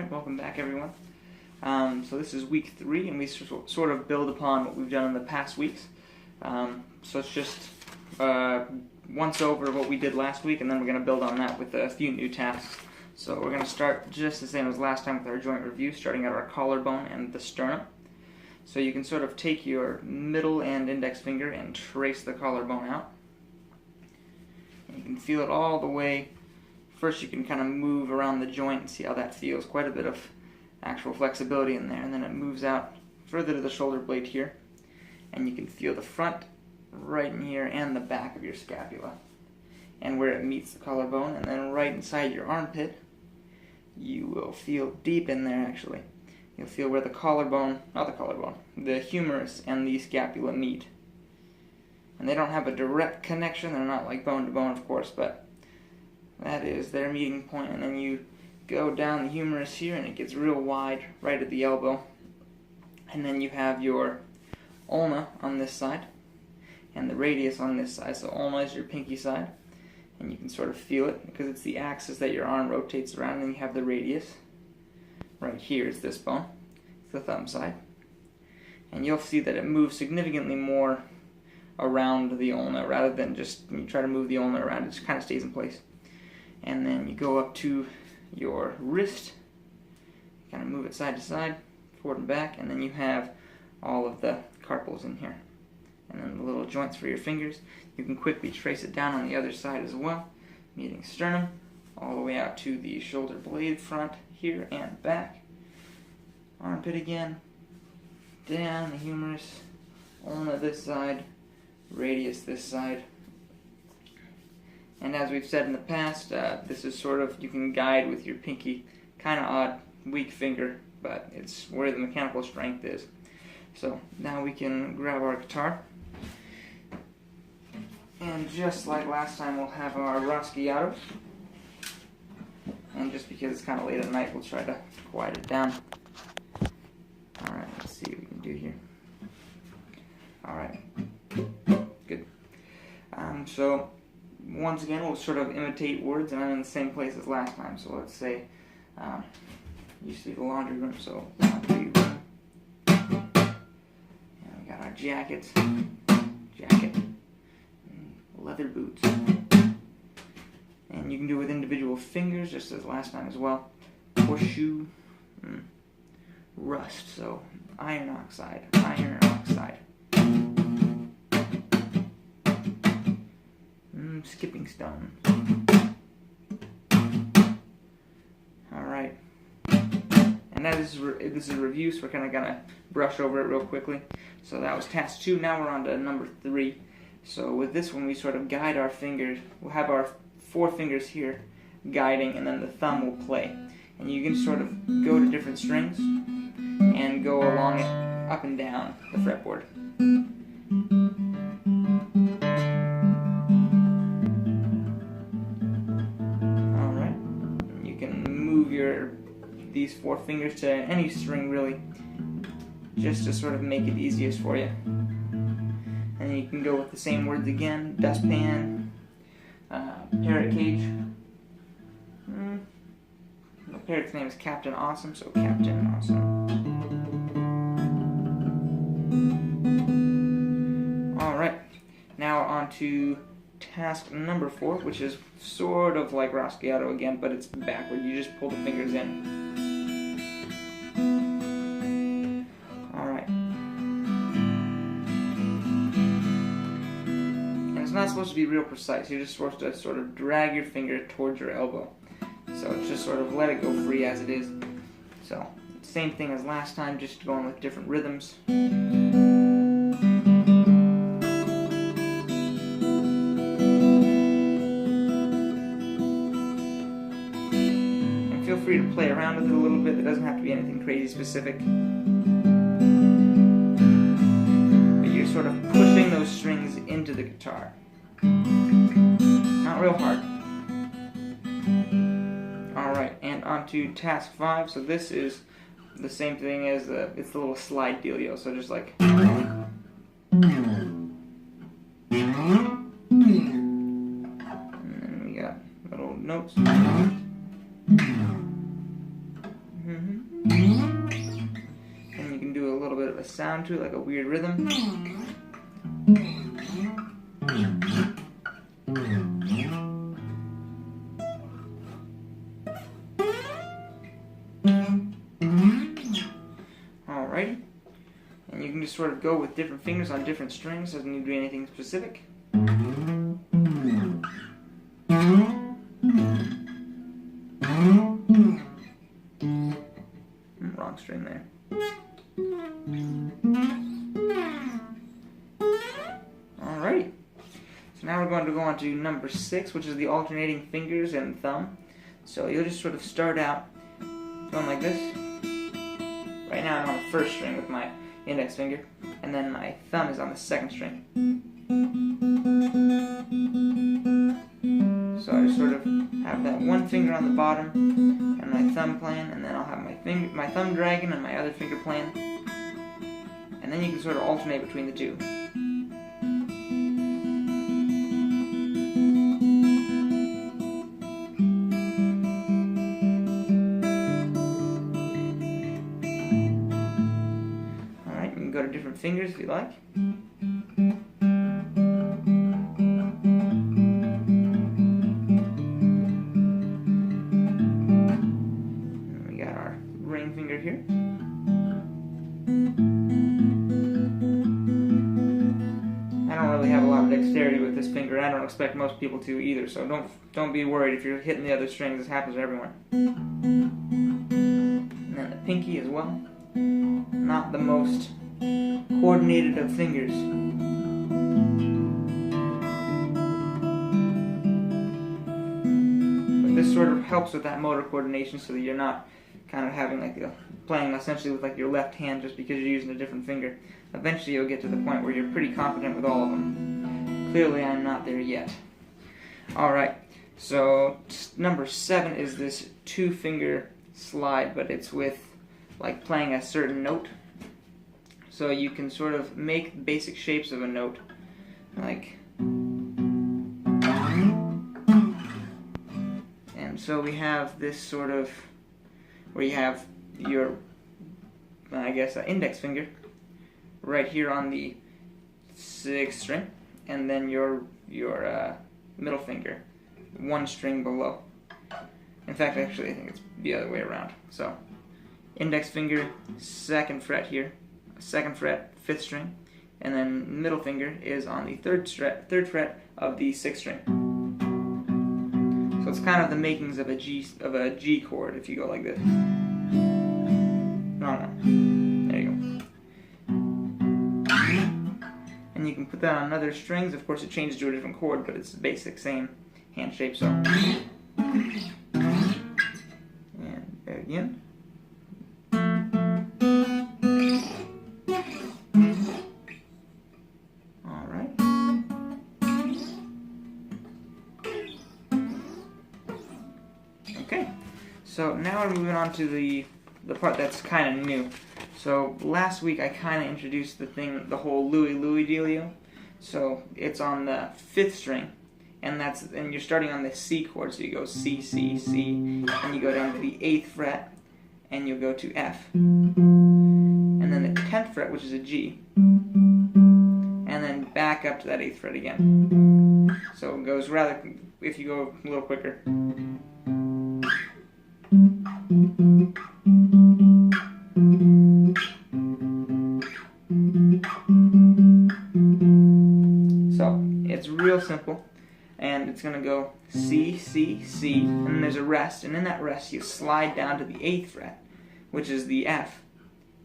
Alright, welcome back everyone. So this is week 3 and we sort of build upon what we've done in the past weeks. So it's just once over what we did last week, and then we're going to build on that with a few new tasks. So we're going to start just the same as last time with our joint review, starting at our collarbone and the sternum. So you can sort of take your middle and index finger and trace the collarbone out. And you can feel it all the way. First you can kind of move around the joint and see how that feels. Quite a bit of actual flexibility in there. And then it moves out further to the shoulder blade here. And you can feel the front right in here and the back of your scapula. And where it meets the collarbone. And then right inside your armpit, you will feel deep in there actually. You'll feel where the collarbone, not the collarbone, the humerus and the scapula meet. And they don't have a direct connection. They're not like bone to bone, of course, but that is their meeting point. And then you go down the humerus here and it gets real wide right at the elbow. And then you have your ulna on this side and the radius on this side. So ulna is your pinky side. And you can sort of feel it because it's the axis that your arm rotates around. And then you have the radius. Right here is this bone. It's the thumb side. And you'll see that it moves significantly more around the ulna rather than just when you try to move the ulna around, it just kind of stays in place. And then you go up to your wrist, kind of move it side to side, forward and back, and then you have all of the carpals in here. And then the little joints for your fingers. You can quickly trace it down on the other side as well, meeting sternum, all the way out to the shoulder blade front here and back. Armpit again, down the humerus, ulna this side, radius this side. And as we've said in the past, this is sort of, you can guide with your pinky, kind of odd, weak finger, but it's where the mechanical strength is. So now we can grab our guitar. And just like last time, we'll have our Raschiato. And just because it's kind of late at night, we'll try to quiet it down. Alright, let's see what we can do here. Alright, good. So, once again, we'll sort of imitate words, and I'm in the same place as last time. So let's say, used to be the laundry room, so laundry room. And we got our jackets, jacket, and leather boots. And you can do it with individual fingers, just as last time as well. Horseshoe, rust, so iron oxide, skipping stone. Alright. And that is this is a review, so we're kind of going to brush over it real quickly. So that was task 2, now we're on to number 3. So with this one, we sort of guide our fingers. We'll have our 4 fingers here guiding, and then the thumb will play. And you can sort of go to different strings and go along it up and down the fretboard. Alright. You can move these 4 fingers to any string really, just to sort of make it easiest for you. And then you can go with the same words again, dustpan, parrot cage. The parrot's name is Captain Awesome, so Captain Awesome. Alright, now on to task number 4, which is sort of like Raschiato again, but it's backward. You just pull the fingers in. Alright. It's not supposed to be real precise. You're just supposed to sort of drag your finger towards your elbow. So it's just sort of let it go free as it is. So, same thing as last time, just going with different rhythms. And feel free to play around with it a little bit. There doesn't have to be anything crazy specific. But you're sort of pushing those strings into the guitar. Not real hard. Alright, and on to task 5. So this is the same thing as it's the little slide dealio. So just like. And then we got little notes. And a sound to it, like a weird rhythm. Alrighty. And you can just sort of go with different fingers on different strings. Doesn't need to be anything specific. Wrong string there. Alrighty. So now we're going to go on to number 6, which is the alternating fingers and thumb. So you'll just sort of start out going like this. Right now I'm on the first string with my index finger, and then my thumb is on the second string. So I just sort of have that one finger on the bottom and my thumb playing, and then I'll have my thumb dragging and my other finger playing. And then you can sort of alternate between the two. Alright, you can go to different fingers if you like. Finger here. I don't really have a lot of dexterity with this finger. I don't expect most people to either, so don't be worried if you're hitting the other strings. This happens to everyone. And then the pinky as well. Not the most coordinated of fingers. But this sort of helps with that motor coordination so that you're not kind of having like playing essentially with like your left hand just because you're using a different finger. Eventually you'll get to the point where you're pretty confident with all of them. Clearly I'm not there yet. Alright, so number 7 is this 2-finger slide, but it's with like playing a certain note. So you can sort of make basic shapes of a note, like, and so we have this sort of where you have your, I guess, index finger right here on the 6th string, and then your middle finger 1 string below. In fact, actually, I think it's the other way around. So, index finger, 2nd fret here, 2nd fret, 5th string, and then middle finger is on the 3rd fret of the 6th string. So it's kind of the makings of a G chord if you go like this. No. There you go. And you can put that on other strings. Of course, it changes to a different chord, but it's the basic same hand shape. So, and there again. All right. Okay. So now we're moving on to the part that's kind of new. So last week I kind of introduced the whole Louie Louie dealio. So it's on the 5th string, and you're starting on the C chord. So you go C, C, C, and you go down to the 8th fret, and you'll go to F, and then the 10th fret, which is a G, and then back up to that 8th fret again. So it goes if you go a little quicker. So it's real simple, and it's going to go C, C, C, and then there's a rest, and in that rest you slide down to the 8th fret, which is the F,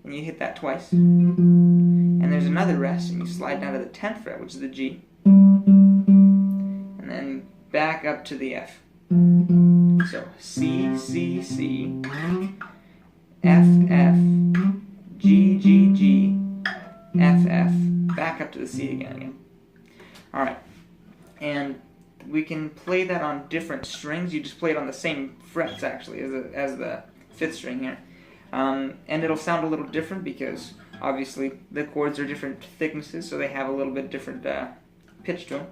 and you hit that twice, and there's another rest, and you slide down to the 10th fret, which is the G, and then back up to the F. So C, C, C, F, F, G, G, G, F, F, back up to the C again. Alright, and we can play that on different strings. You just play it on the same frets, actually, as the 5th string here. And it'll sound a little different because, obviously, the chords are different thicknesses, so they have a little bit different pitch to them.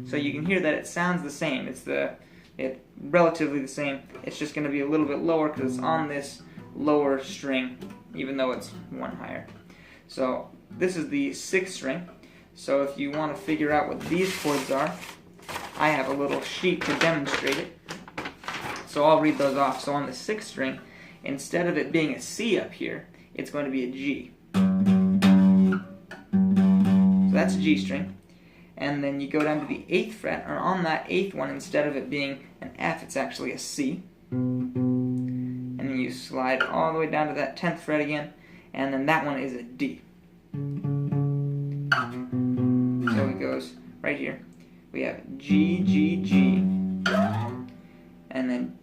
So you can hear that it sounds the same. It's the It's relatively the same. It's just going to be a little bit lower because it's on this lower string, even though it's one higher. So this is the 6th string. So if you want to figure out what these chords are, I have a little sheet to demonstrate it. So I'll read those off. So on the 6th string, instead of it being a C up here, it's going to be a G. So that's a G string. And then you go down to the 8th fret, and on that 8th one, instead of it being an F, it's actually a C. And then you slide all the way down to that 10th fret again, and then that one is a D. So it goes right here. We have G, G, G, and then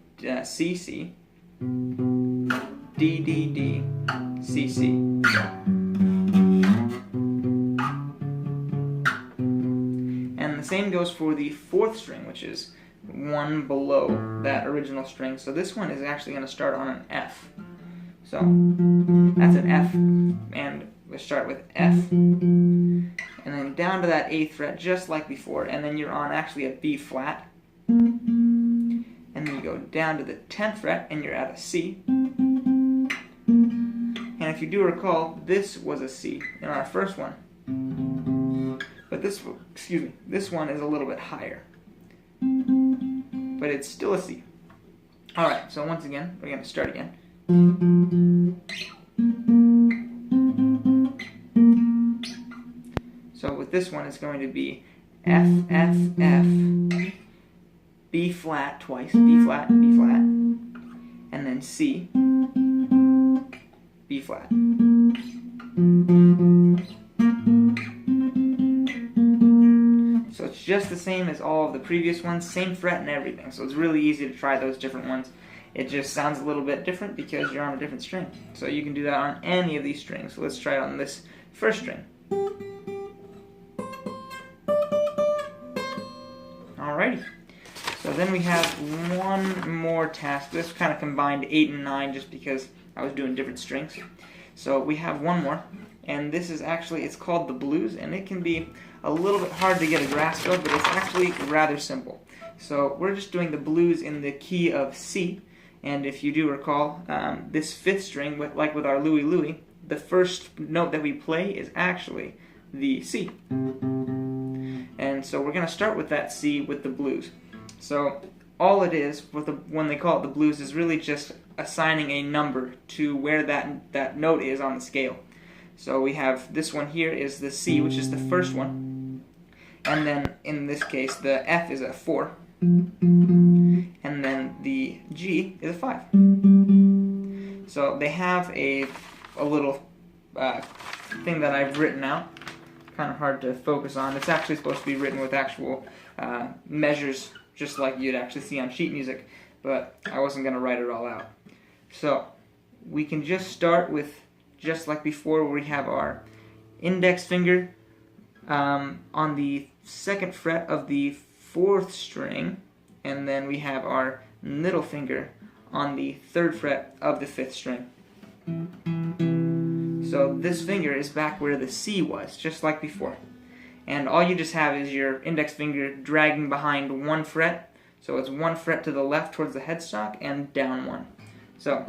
C, C, D, D, D, C, C. And the same goes for the 4th string, which is one below that original string. So this one is actually going to start on an F. So that's an F, and we start with F, and then down to that 8th fret, just like before, and then you're on actually a B flat, and then you go down to the 10th fret, and you're at a C. And if you do recall, this was a C in our first one, but this one is a little bit higher, but it's still a C. All right, so once again, we're going to start again. So with this one, it's going to be F, F, F, B flat twice, B flat, and then C, B flat. So it's just the same as all of the previous ones, same fret and everything. So it's really easy to try those different ones. It just sounds a little bit different because you're on a different string. So you can do that on any of these strings. So let's try it on this 1st string. Alrighty. So then we have one more task. This kind of combined 8 and 9 just because I was doing different strings. So we have one more, and this is actually, it's called the blues, and it can be a little bit hard to get a grasp of, but it's actually rather simple. So we're just doing the blues in the key of C. And if you do recall, this 5th string, like with our Louie Louie, the first note that we play is actually the C. And so we're going to start with that C with the blues. So all it is, when they call it the blues, is really just assigning a number to where that note is on the scale. So we have this one here is the C, which is the first one. And then in this case, the F is a 4. And then the G is a 5. So they have a little thing that I've written out. Kind of hard to focus on. It's actually supposed to be written with actual measures, just like you'd actually see on sheet music, but I wasn't going to write it all out. So we can just start with, just like before, where we have our index finger on the 2nd fret of the 4th string, and then we have our middle finger on the 3rd fret of the 5th string. So this finger is back where the C was, just like before. And all you just have is your index finger dragging behind one fret. So it's one fret to the left towards the headstock and down one. So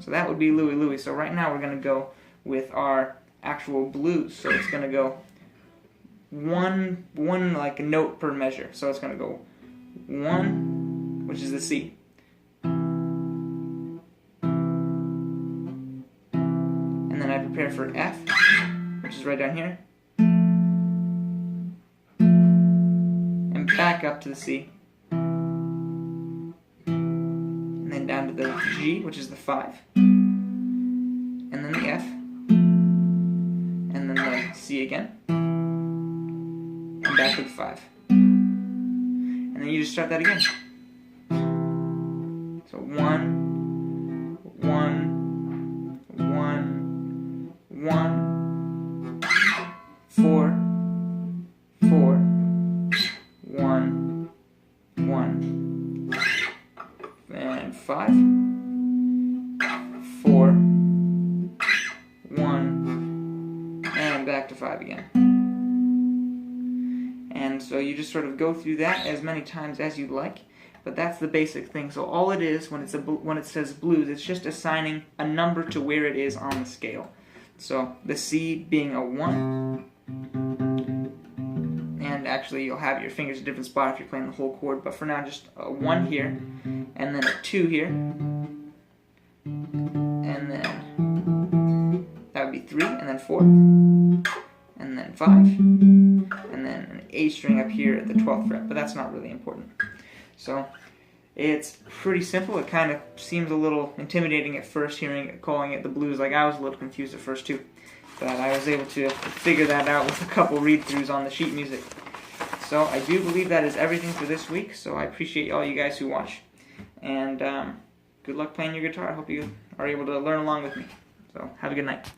So that would be Louie Louie. So right now we're going to go with our actual blues. So it's going to go one like a note per measure. So it's going to go 1, which is the C. And then I prepare for F, which is right down here. And back up to the C. And then down to the G, which is the 5. And then the F. And then the C again. And back to the 5. And then you just start that again. So 1, 1, 1, 1, 4, 4, 1, 1, and 5, 4, 1, then back to 5 again. And so you just sort of go through that as many times as you'd like, but that's the basic thing. So all it is when it says blues, it's just assigning a number to where it is on the scale. So the C being a 1, and actually you'll have your fingers in a different spot if you're playing the whole chord, but for now just a 1 here, and then a 2 here, and then that would be 3, and then 4, and then 5, and then an A string up here at the 12th fret, but that's not really important. So it's pretty simple. It kind of seems a little intimidating at first, calling it the blues. Like, I was a little confused at first too, but I was able to figure that out with a couple read-throughs on the sheet music. So I do believe that is everything for this week, so I appreciate all you guys who watch, and good luck playing your guitar. I hope you are able to learn along with me. So have a good night.